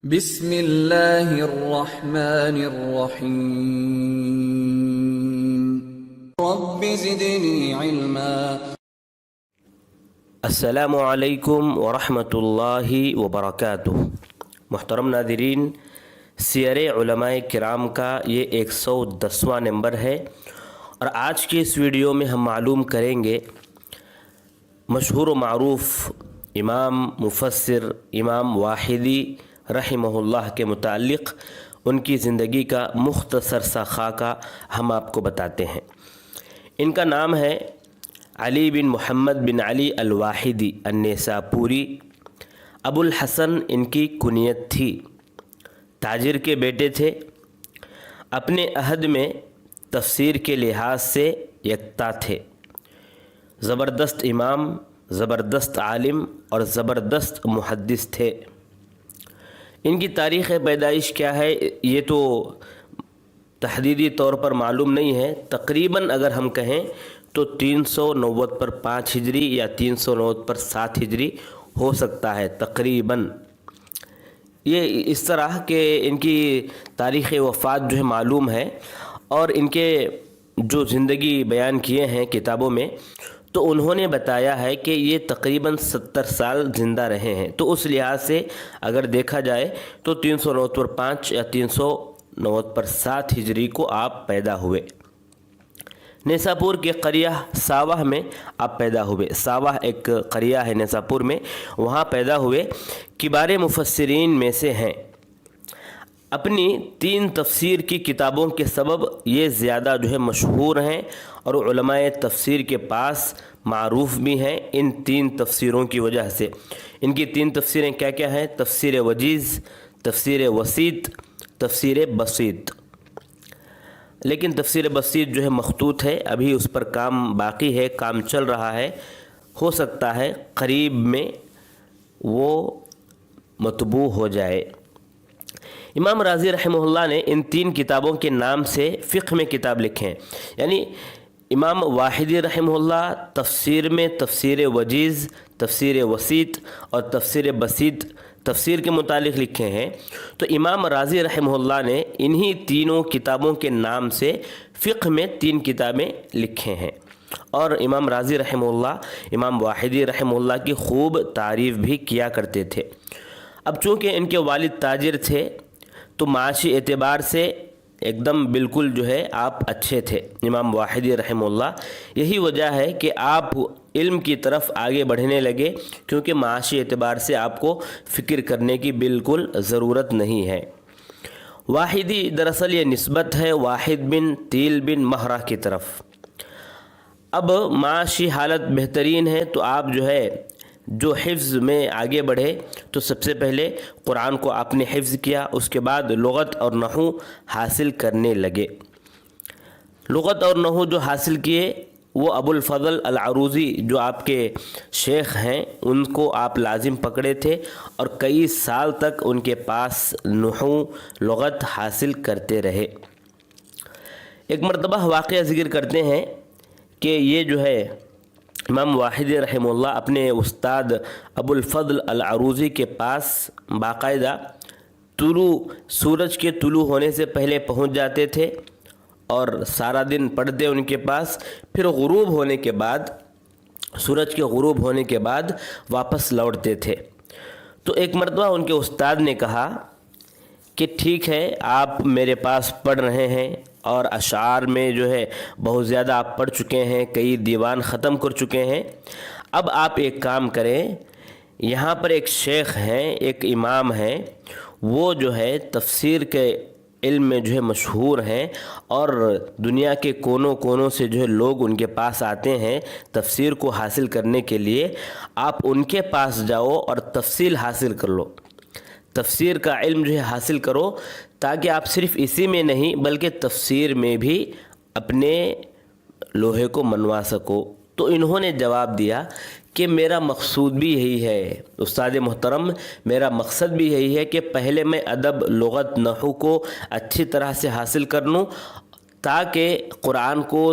بسم اللہ الرحمن الرحیم رب زدنی علما۔ السلام علیکم ورحمۃ اللہ وبرکاتہ۔ محترم ناظرین، سیر علماء کرام کا یہ 110واں نمبر ہے، اور آج کے اس ویڈیو میں ہم معلوم کریں گے مشہور و معروف امام مفسر امام واحدی رحمہ اللہ کے متعلق ان کی زندگی کا مختصر سا خاکہ ہم آپ کو بتاتے ہیں۔ ان کا نام ہے علی بن محمد بن علی الواحدی النیساپوری۔ ابو الحسن ان کی کنیت تھی۔ تاجر کے بیٹے تھے۔ اپنے عہد میں تفسیر کے لحاظ سے یکتا تھے۔ زبردست امام، زبردست عالم اور زبردست محدث تھے۔ ان کی تاریخ پیدائش کیا ہے یہ تو تحدیدی طور پر معلوم نہیں ہے۔ تقریباً اگر ہم کہیں تو 390 پر 5 ہجری یا 390 پر 7 ہجری ہو سکتا ہے تقریباً۔ یہ اس طرح کہ ان کی تاریخ وفات جو ہے معلوم ہے، اور ان کے جو زندگی بیان کیے ہیں کتابوں میں تو انہوں نے بتایا ہے کہ یہ تقریباً 70 سال زندہ رہے ہیں۔ تو اس لحاظ سے اگر دیکھا جائے تو 390 پر 5 یا 390 پر 7 ہجری کو آپ پیدا ہوئے۔ نیساپور کے قریہ ساوہ میں آپ پیدا ہوئے۔ ساوہ ایک قریہ ہے نیساپور میں، وہاں پیدا ہوئے۔ کبار مفسرین میں سے ہیں۔ اپنی 3 تفسیر کی کتابوں کے سبب یہ زیادہ جو ہے مشہور ہیں، اور علماء تفسیر کے پاس معروف بھی ہیں ان 3 تفسیروں کی وجہ سے۔ ان کی 3 تفسیریں کیا کیا ہیں؟ تفسیر وجیز، تفسیر وسیط، تفسیر بسیط۔ لیکن تفسیر بسیط جو ہے مخطوط ہے، ابھی اس پر کام باقی ہے، کام چل رہا ہے۔ ہو سکتا ہے قریب میں وہ مطبوع ہو جائے۔ امام راضی رحمہ اللہ نے ان 3 کتابوں کے نام سے فقہ میں کتاب لکھے ہیں۔ یعنی امام واحدی رحمہ اللہ تفسیر میں تفسیر وجیز، تفسیر وسیط اور تفسیر بسیط تفسیر کے متعلق لکھے ہیں، تو امام راضی رحمہ اللہ نے انہی تینوں کتابوں کے نام سے فقہ میں 3 کتابیں لکھے ہیں۔ اور امام راضی رحمہ اللہ امام واحدی رحمہ اللہ کی خوب تعریف بھی کیا کرتے تھے۔ اب چونکہ ان کے والد تاجر تھے تو معاشی اعتبار سے ایک دم بالکل جو ہے آپ اچھے تھے امام واحدی رحمہ اللہ۔ یہی وجہ ہے کہ آپ علم کی طرف آگے بڑھنے لگے، کیونکہ معاشی اعتبار سے آپ کو فکر کرنے کی بالکل ضرورت نہیں ہے۔ واحدی دراصل یہ نسبت ہے واحد بن تیل بن مہرہ کی طرف۔ اب معاشی حالت بہترین ہے تو آپ جو ہے جو حفظ میں آگے بڑھے تو سب سے پہلے قرآن کو آپ نے حفظ کیا، اس کے بعد لغت اور نحو حاصل کرنے لگے۔ لغت اور نحو جو حاصل کیے وہ ابو الفضل العروضی جو آپ کے شیخ ہیں ان کو آپ لازم پکڑے تھے، اور کئی سال تک ان کے پاس نحو لغت حاصل کرتے رہے۔ ایک مرتبہ واقعہ ذکر کرتے ہیں کہ یہ جو ہے امام واحدی رحمہ اللہ اپنے استاد ابو الفضل العروضی کے پاس باقاعدہ سورج کے طلوع ہونے سے پہلے پہنچ جاتے تھے، اور سارا دن پڑھتے ان کے پاس، پھر غروب ہونے کے بعد سورج کے غروب ہونے کے بعد واپس لوٹتے تھے۔ تو ایک مرتبہ ان کے استاد نے کہا کہ ٹھیک ہے، آپ میرے پاس پڑھ رہے ہیں اور اشعار میں جو ہے بہت زیادہ آپ پڑھ چکے ہیں، کئی دیوان ختم کر چکے ہیں، اب آپ ایک کام کریں، یہاں پر ایک شیخ ہیں، ایک امام ہیں، وہ جو ہے تفسیر کے علم میں جو ہے مشہور ہیں، اور دنیا کے کونوں کونوں سے جو ہے لوگ ان کے پاس آتے ہیں تفسیر کو حاصل کرنے کے لیے۔ آپ ان کے پاس جاؤ اور تفصیل حاصل کر لو، تفسیر کا علم جو ہے حاصل کرو، تاکہ آپ صرف اسی میں نہیں بلکہ تفسیر میں بھی اپنے لوہے کو منوا سکو۔ تو انہوں نے جواب دیا کہ میرا مقصود بھی یہی ہے استاد محترم، میرا مقصد بھی یہی ہے کہ پہلے میں ادب، لغت، نحو کو اچھی طرح سے حاصل کر لوں، تاکہ قرآن کو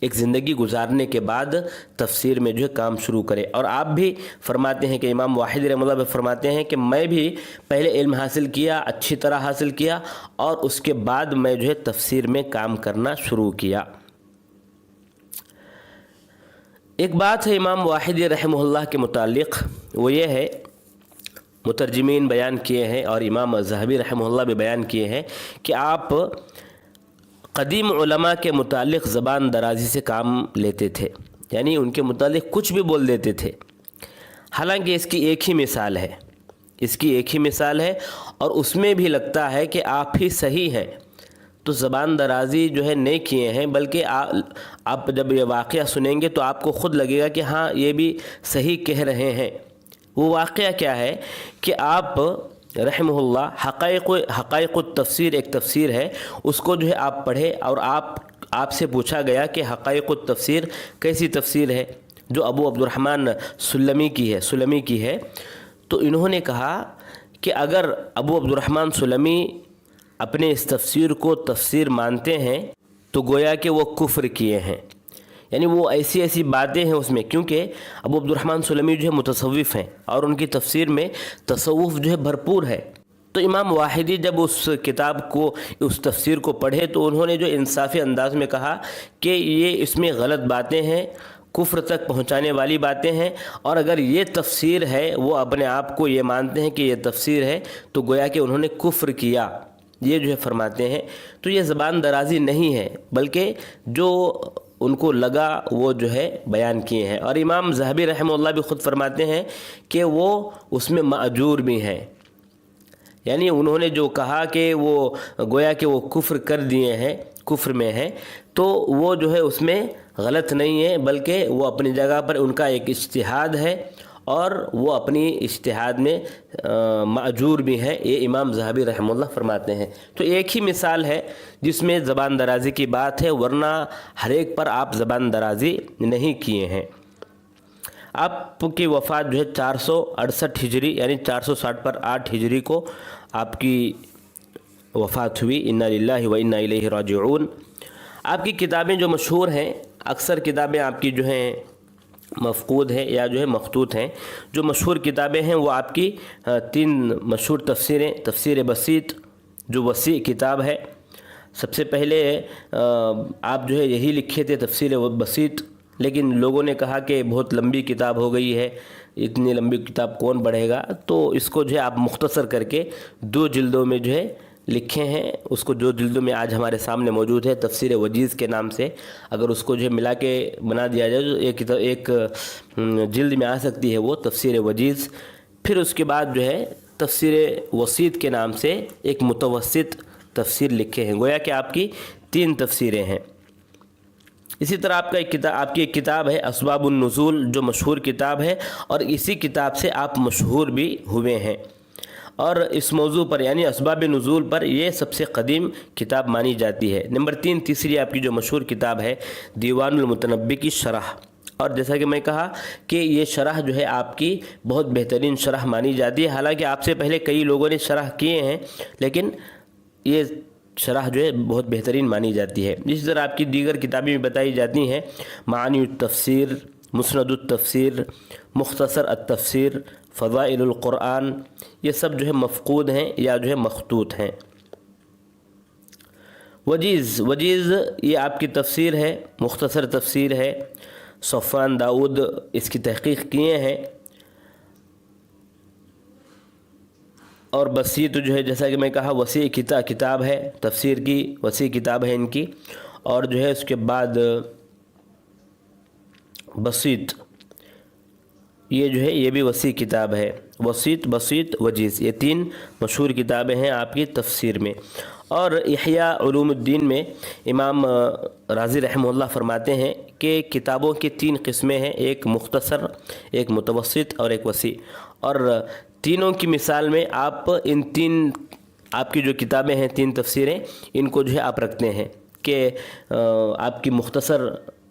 ایک زندگی گزارنے کے بعد تفسیر میں جو ہے کام شروع کرے. اور آپ بھی فرماتے ہیں کہ امام واحدی رحمہ اللہ بھی فرماتے ہیں کہ میں بھی پہلے علم حاصل کیا, اچھی طرح حاصل کیا, اور اس کے بعد میں جو ہے تفسیر میں کام کرنا شروع کیا. ایک بات ہے امام واحدی رحمہ اللہ کے متعلق, وہ یہ ہے, مترجمین بیان کیے ہیں اور امام ذہبی رحمہ اللہ بھی بیان کیے ہیں کہ آپ قدیم علماء کے متعلق زبان درازی سے کام لیتے تھے, یعنی ان کے متعلق کچھ بھی بول دیتے تھے. حالانکہ اس کی ایک ہی مثال ہے, اور اس میں بھی لگتا ہے کہ آپ ہی صحیح ہیں. تو زبان درازی جو ہے نہیں کیے ہیں, بلکہ آپ جب یہ واقعہ سنیں گے تو آپ کو خود لگے گا کہ ہاں یہ بھی صحیح کہہ رہے ہیں. وہ واقعہ کیا ہے کہ آپ رحمہ اللہ حقائق التفسیر ایک تفسیر ہے, اس کو جو ہے آپ پڑھے, اور آپ سے پوچھا گیا کہ حقائق التفسیر کیسی تفسیر ہے جو ابو عبد الرحمن سلمی کی ہے. تو انہوں نے کہا کہ اگر ابو عبد الرحمن سلمی اپنے اس تفسیر کو تفسیر مانتے ہیں تو گویا کہ وہ کفر کیے ہیں. یعنی وہ ایسی باتیں ہیں اس میں, کیونکہ ابو عبد الرحمن سلمی جو ہے متصوف ہیں اور ان کی تفسیر میں تصوف جو ہے بھرپور ہے. تو امام واحدی جب اس کتاب کو, اس تفسیر کو پڑھے تو انہوں نے جو انصافی انداز میں کہا کہ یہ اس میں غلط باتیں ہیں, کفر تک پہنچانے والی باتیں ہیں, اور اگر یہ تفسیر ہے, وہ اپنے آپ کو یہ مانتے ہیں کہ یہ تفسیر ہے, تو گویا کہ انہوں نے کفر کیا, یہ جو ہے فرماتے ہیں. تو یہ زبان درازی نہیں ہے, بلکہ جو ان کو لگا وہ جو ہے بیان کیے ہیں. اور امام ذہبی رحمہ اللہ بھی خود فرماتے ہیں کہ وہ اس میں مأجور بھی ہیں. یعنی انہوں نے جو کہا کہ وہ گویا کہ وہ کفر کر دیے ہیں, کفر میں ہیں, تو وہ جو ہے اس میں غلط نہیں ہے, بلکہ وہ اپنی جگہ پر ان کا ایک اجتہاد ہے, اور وہ اپنی اجتہاد میں مأجور بھی ہیں. یہ امام ذہبی رحمہ اللہ فرماتے ہیں. تو ایک ہی مثال ہے جس میں زبان درازی کی بات ہے, ورنہ ہر ایک پر آپ زبان درازی نہیں کیے ہیں. آپ کی وفات جو ہے 468 ہجری یعنی 460 پر 8 ہجری کو آپ کی وفات ہوئی. انا للہ و انا الیہ راجعون. آپ کی کتابیں جو مشہور ہیں, اکثر کتابیں آپ کی جو ہیں مفقود ہیں یا جو ہے مخطوط ہیں. جو مشہور کتابیں ہیں وہ آپ کی 3 مشہور تفسیریں. تفسیر بسیط جو وسیع کتاب ہے, سب سے پہلے آپ جو ہے یہی لکھے تھے تفسیر بسیط, لیکن لوگوں نے کہا کہ بہت لمبی کتاب ہو گئی ہے, اتنی لمبی کتاب کون پڑھے گا, تو اس کو جو ہے آپ مختصر کر کے 2 جلدوں میں جو ہے لکھے ہیں. اس کو 2 جلدوں میں آج ہمارے سامنے موجود ہے, تفسیر وجیز کے نام سے. اگر اس کو جو ہے ملا کے بنا دیا جائے تو ایک جلد میں آ سکتی ہے وہ تفسیر وجیز. پھر اس کے بعد جو ہے تفسیر وسیط کے نام سے ایک متوسط تفسیر لکھے ہیں. گویا کہ آپ کی 3 تفسیریں ہیں. اسی طرح آپ کی ایک کتاب ہے اسباب النزول, جو مشہور کتاب ہے, اور اسی کتاب سے آپ مشہور بھی ہوئے ہیں. اور اس موضوع پر یعنی اسباب نزول پر یہ سب سے قدیم کتاب مانی جاتی ہے. نمبر 3 تیسری آپ کی جو مشہور کتاب ہے دیوان المتنبی کی شرح. اور جیسا کہ میں کہا کہ یہ شرح جو ہے آپ کی بہت بہترین شرح مانی جاتی ہے. حالانکہ آپ سے پہلے کئی لوگوں نے شرح کیے ہیں, لیکن یہ شرح جو ہے بہت بہترین مانی جاتی ہے. اسی طرح آپ کی دیگر کتابیں بھی بتائی جاتی ہیں, معانی التفسیر, مسند التفسیر, مختصر التفسیر, فضائل القرآن. یہ سب جو ہے مفقود ہیں یا جو ہے مخطوط ہیں. وجیز یہ آپ کی تفسیر ہے, مختصر تفسیر ہے. صفوان داؤد اس کی تحقیق کیے ہیں. اور بسیط جو ہے جیسا کہ میں کہا وسیع کتاب ہے, تفسیر کی وسیع کتاب ہے ان کی. اور جو ہے اس کے بعد بسیط, یہ جو ہے یہ بھی وسیع کتاب ہے. وسیط, بسیط, وجیز, یہ 3 مشہور کتابیں ہیں آپ کی تفسیر میں. اور احیاء علوم الدین میں امام رازی رحمہ اللہ فرماتے ہیں کہ کتابوں کی 3 قسمیں ہیں, ایک مختصر, ایک متوسط اور ایک وسیع. اور تینوں کی مثال میں آپ ان 3 آپ کی جو کتابیں ہیں 3 تفسیریں, ان کو جو ہے آپ رکھتے ہیں کہ آپ کی مختصر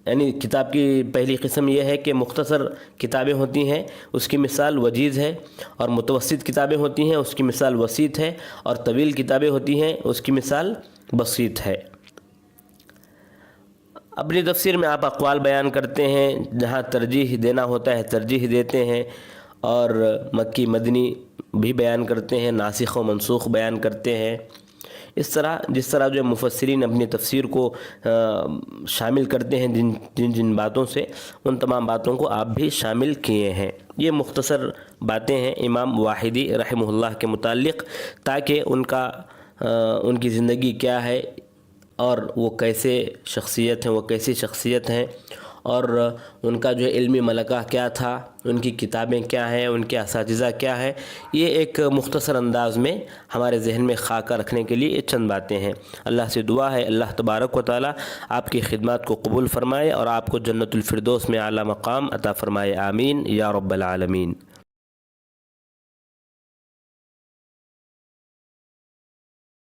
یعنی کتاب کی پہلی قسم یہ ہے کہ مختصر کتابیں ہوتی ہیں, اس کی مثال وجیز ہے. اور متوسط کتابیں ہوتی ہیں, اس کی مثال وسیط ہے. اور طویل کتابیں ہوتی ہیں, اس کی مثال بسیط ہے. اپنی تفسیر میں آپ اقوال بیان کرتے ہیں، جہاں ترجیح دینا ہوتا ہے ترجیح دیتے ہیں، اور مکی مدنی بھی بیان کرتے ہیں، ناسخ و منسوخ بیان کرتے ہیں۔ اس طرح جس طرح جو مفسرین اپنی تفسیر کو شامل کرتے ہیں جن باتوں سے، ان تمام باتوں کو آپ بھی شامل کیے ہیں۔ یہ مختصر باتیں ہیں امام واحدی رحمہ اللہ کے متعلق، تاکہ ان کی زندگی کیا ہے اور وہ کیسے شخصیت ہیں، وہ کیسی شخصیت ہیں، اور ان کا جو علمی ملکہ کیا تھا، ان کی کتابیں کیا ہیں، ان کے اساتذہ کیا ہیں، یہ ایک مختصر انداز میں ہمارے ذہن میں خاکہ رکھنے کے لیے یہ چند باتیں ہیں۔ اللہ سے دعا ہے اللہ تبارک و تعالی آپ کی خدمات کو قبول فرمائے اور آپ کو جنت الفردوس میں اعلیٰ مقام عطا فرمائے، آمین یا رب العالمین۔